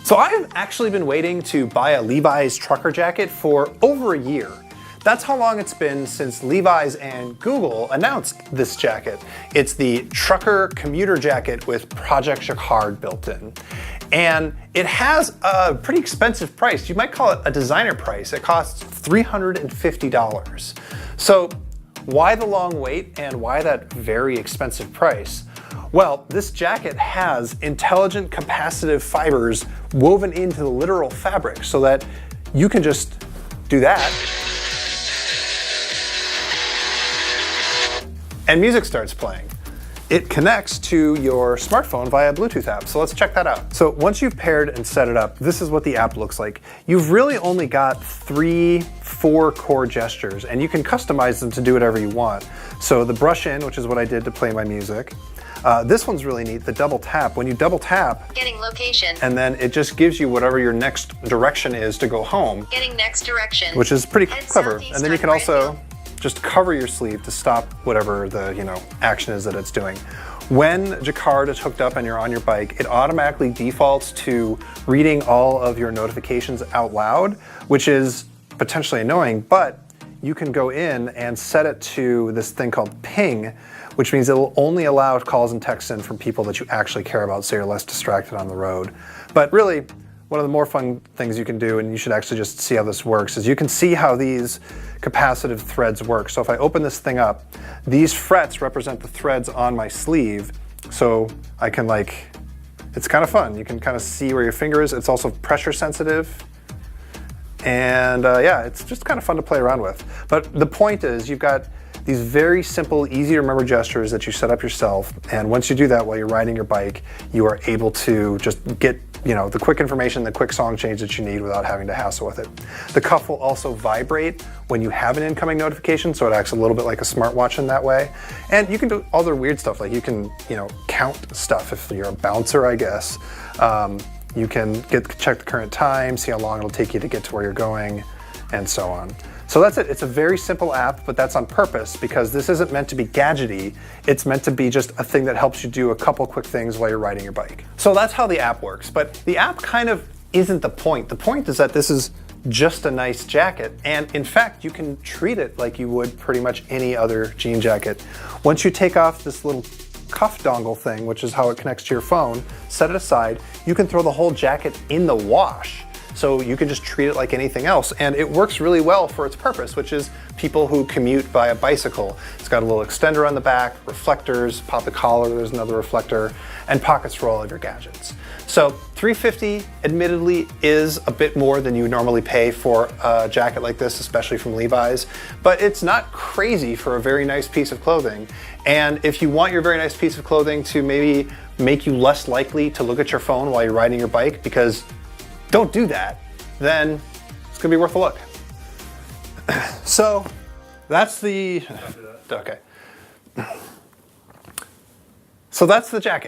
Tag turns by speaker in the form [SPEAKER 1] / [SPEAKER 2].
[SPEAKER 1] So I've actually been waiting to buy a Levi's trucker jacket for over a year. That's how long it's been since Levi's and Google announced this jacket. It's the trucker commuter jacket with Project Jacquard built in. And it has a pretty expensive price. You might call it a designer price. It costs $350. So why the long wait and why that very expensive price? Well, this jacket has intelligent capacitive fibers woven into the literal fabric so that you can just do that and music starts playing. It connects to your smartphone via Bluetooth app, so let's check that out. So once you've paired and set it up, this is what the app looks like. You've really only got 4 core gestures, and you can customize them to do whatever you want. So the brush in, which is what I did to play my music. This one's really neat, the double tap. When you double tap,
[SPEAKER 2] getting location,
[SPEAKER 1] and then it just gives you whatever your next direction is to go home.
[SPEAKER 2] Getting next direction,
[SPEAKER 1] which is pretty clever. And then you can also
[SPEAKER 2] Brightfield.
[SPEAKER 1] just cover your sleeve to stop whatever the action is that it's doing. When Jacquard is hooked up and you're on your bike, it automatically defaults to reading all of your notifications out loud, which is potentially annoying, but you can go in and set it to this thing called ping, which means it will only allow calls and texts in from people that you actually care about, so you're less distracted on the road. But really, one of the more fun things you can do, and you should actually just see how this works, is you can see how these capacitive threads work. So if I open this thing up, these frets represent the threads on my sleeve. So I can it's kind of fun. You can kind of see where your finger is. It's also pressure sensitive. And yeah, it's just kind of fun to play around with. But the point is, you've got these very simple, easy to remember gestures that you set up yourself. And once you do that while you're riding your bike, you are able to just get the quick information, the quick song change that you need without having to hassle with it. The cuff will also vibrate when you have an incoming notification, so it acts a little bit like a smartwatch in that way. And you can do other weird stuff, like you can, count stuff if you're a bouncer, I guess. You can check the current time, see how long it'll take you to get to where you're going, and so on. So that's it. It's a very simple app, but that's on purpose because this isn't meant to be gadgety. It's meant to be just a thing that helps you do a couple quick things while you're riding your bike. So that's how the app works, but the app kind of isn't the point. The point is that this is just a nice jacket, and in fact, you can treat it like you would pretty much any other jean jacket. Once you take off this little cuff dongle thing, which is how it connects to your phone, set it aside, you can throw the whole jacket in the wash. So you can just treat it like anything else. And it works really well for its purpose, which is people who commute via bicycle. It's got a little extender on the back, reflectors, pop the collar, there's another reflector, and pockets for all of your gadgets. So $350 admittedly is a bit more than you normally pay for a jacket like this, especially from Levi's, but it's not crazy for a very nice piece of clothing. And if you want your very nice piece of clothing to maybe make you less likely to look at your phone while you're riding your bike, because don't do that, then it's gonna be worth a look. So that's the, okay. So that's the jacket.